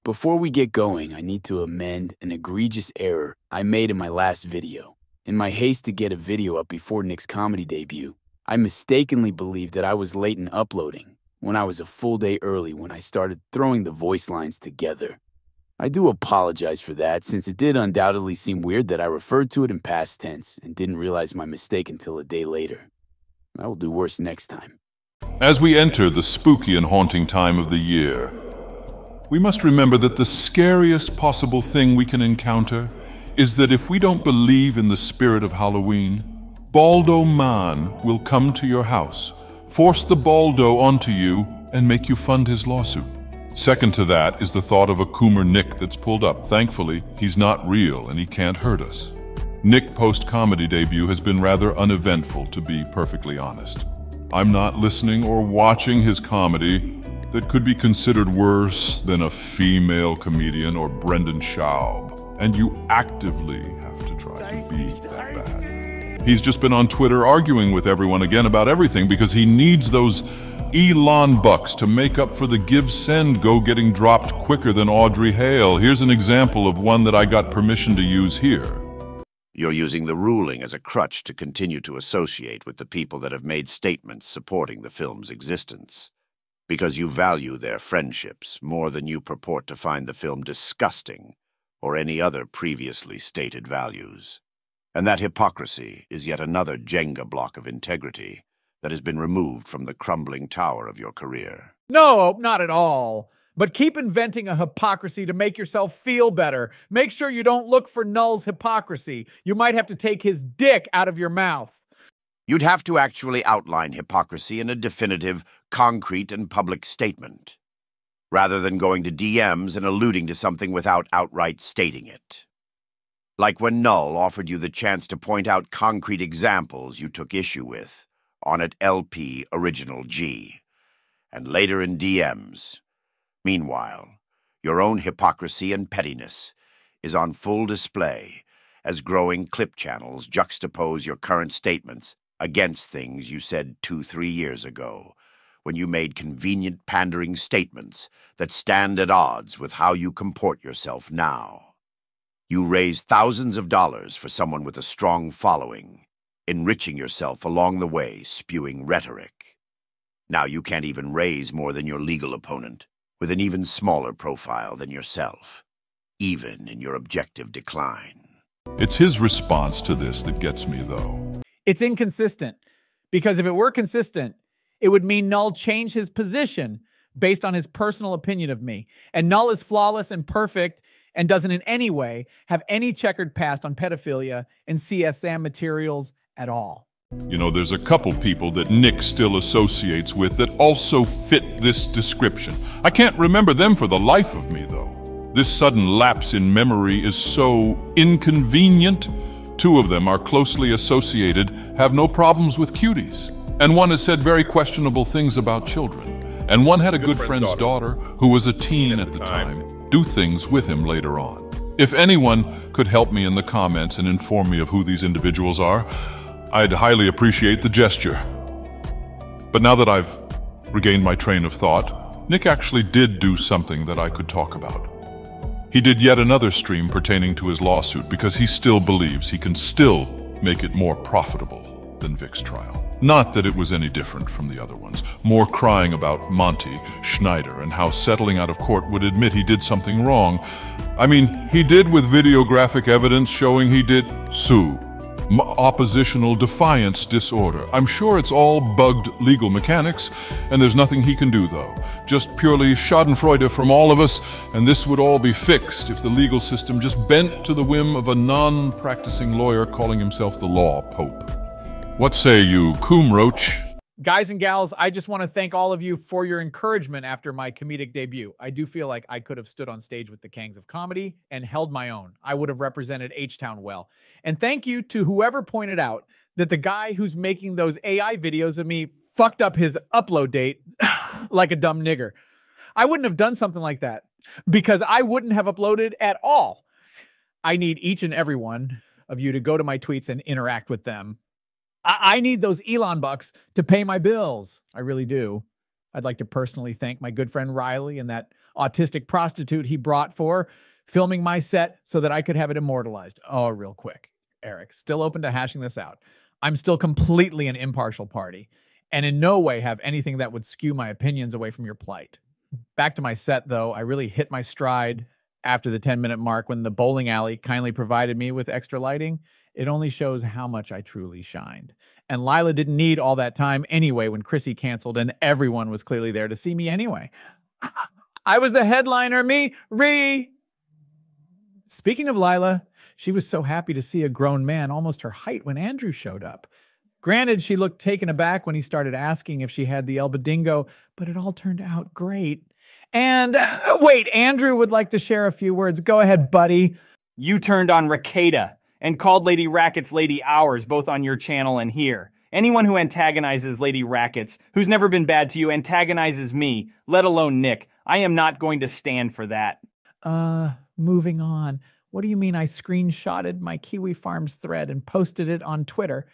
Before we get going, I need to amend an egregious error I made in my last video. In my haste to get a video up before Nick's comedy debut, I mistakenly believed that I was late in uploading when I was a full day early when I started throwing the voice lines together. I do apologize for that, since it did undoubtedly seem weird that I referred to it in past tense and didn't realize my mistake until a day later. I will do worse next time. As we enter the spooky and haunting time of the year, we must remember that the scariest possible thing we can encounter is that if we don't believe in the spirit of Halloween, Baldo Man will come to your house, force the Baldo onto you, and make you fund his lawsuit. Second to that is the thought of a Coomer Nick that's pulled up. Thankfully, he's not real and he can't hurt us. Nick post-comedy debut has been rather uneventful, to be perfectly honest. I'm not listening or watching his comedy that could be considered worse than a female comedian or Brendan Schaub, and you actively have to try to beat that bad. He's just been on Twitter arguing with everyone again about everything because he needs those Elon bucks to make up for the give-send go getting dropped quicker than Audrey Hale. Here's an example of one that I got permission to use here. You're using the ruling as a crutch to continue to associate with the people that have made statements supporting the film's existence, because you value their friendships more than you purport to find the film disgusting or any other previously stated values. And that hypocrisy is yet another Jenga block of integrity that has been removed from the crumbling tower of your career. No, not at all. But keep inventing a hypocrisy to make yourself feel better. Make sure you don't look for Null's hypocrisy. You might have to take his dick out of your mouth. You'd have to actually outline hypocrisy in a definitive, concrete, and public statement, rather than going to DMs and alluding to something without outright stating it. Like when Null offered you the chance to point out concrete examples you took issue with on at LP Original G, and later in DMs. Meanwhile, your own hypocrisy and pettiness is on full display as growing clip channels juxtapose your current statements against things you said 2-3 years ago, when you made convenient pandering statements that stand at odds with how you comport yourself now. You raise thousands of dollars for someone with a strong following, enriching yourself along the way, spewing rhetoric. Now you can't even raise more than your legal opponent, with an even smaller profile than yourself, even in your objective decline. It's his response to this that gets me, though. It's inconsistent, because if it were consistent, it would mean Null changed his position based on his personal opinion of me. And Null is flawless and perfect and doesn't in any way have any checkered past on pedophilia and CSAM materials at all. You know, there's a couple people that Nick still associates with that also fit this description. I can't remember them for the life of me, though. This sudden lapse in memory is so inconvenient. Two of them are closely associated, have no problems with cuties. And one has said very questionable things about children. And one had a good friend's daughter, who was a teen at the time, do things with him later on. If anyone could help me in the comments and inform me of who these individuals are, I'd highly appreciate the gesture. But now that I've regained my train of thought, Nick actually did do something that I could talk about. He did yet another stream pertaining to his lawsuit because he still believes he can still make it more profitable than Vic's trial. Not that it was any different from the other ones. More crying about Monty, Schneider, and how settling out of court would admit he did something wrong. I mean, he did with videographic evidence showing he did sue. Oppositional defiance disorder. I'm sure it's all bugged legal mechanics, and there's nothing he can do, though. Just purely schadenfreude from all of us, and this would all be fixed if the legal system just bent to the whim of a non-practicing lawyer calling himself the law pope. What say you, Coomroach? Guys and gals, I just want to thank all of you for your encouragement after my comedic debut. I do feel like I could have stood on stage with the Kangs of Comedy and held my own. I would have represented H-Town well. And thank you to whoever pointed out that the guy who's making those AI videos of me fucked up his upload date like a dumb nigger. I wouldn't have done something like that because I wouldn't have uploaded at all. I need each and every one of you to go to my tweets and interact with them. I need those Elon bucks to pay my bills. I really do. I'd like to personally thank my good friend Riley and that autistic prostitute he brought for filming my set so that I could have it immortalized. Oh, real quick, Eric, still open to hashing this out. I'm still completely an impartial party and in no way have anything that would skew my opinions away from your plight. Back to my set, though, I really hit my stride after the 10-minute mark when the bowling alley kindly provided me with extra lighting. It only shows how much I truly shined. And Lila didn't need all that time anyway when Chrissy canceled and everyone was clearly there to see me anyway. I was the headliner, Speaking of Lila, she was so happy to see a grown man almost her height when Andrew showed up. Granted, she looked taken aback when he started asking if she had the El Badingo, but it all turned out great. And wait, Andrew would like to share a few words. Go ahead, buddy. You turned on Rekieta and called Lady Rackets Lady Hours, both on your channel and here. Anyone who antagonizes Lady Rackets, who's never been bad to you, antagonizes me, let alone Nick. I am not going to stand for that. Moving on. What do you mean I screenshotted my Kiwi Farms thread and posted it on Twitter?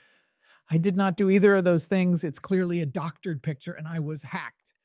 I did not do either of those things. It's clearly a doctored picture and I was hacked.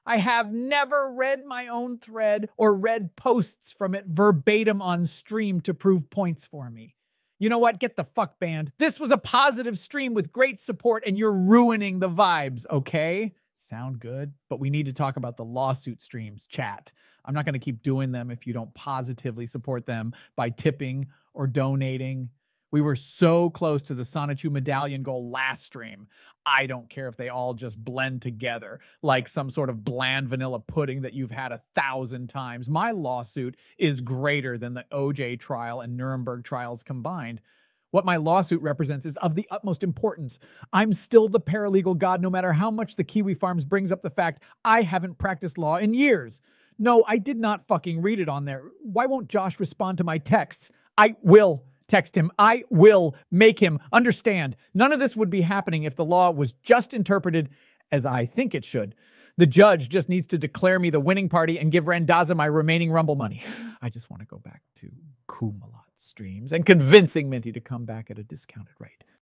I have never read my own thread or read posts from it verbatim on stream to prove points for me. You know what? Get the fuck banned. This was a positive stream with great support and you're ruining the vibes, okay? Sound good? But we need to talk about the lawsuit streams, chat. I'm not going to keep doing them if you don't positively support them by tipping or donating. We were so close to the Sonichu medallion goal last stream. I don't care if they all just blend together like some sort of bland vanilla pudding that you've had 1,000 times. My lawsuit is greater than the OJ trial and Nuremberg trials combined. What my lawsuit represents is of the utmost importance. I'm still the paralegal god no matter how much the Kiwi Farms brings up the fact I haven't practiced law in years. No, I did not fucking read it on there. Why won't Josh respond to my texts? I will text him. I will make him understand. None of this would be happening if the law was just interpreted as I think it should. The judge just needs to declare me the winning party and give Randazza my remaining Rumble money. I just want to go back to Kumalat streams and convincing Minty to come back at a discounted rate.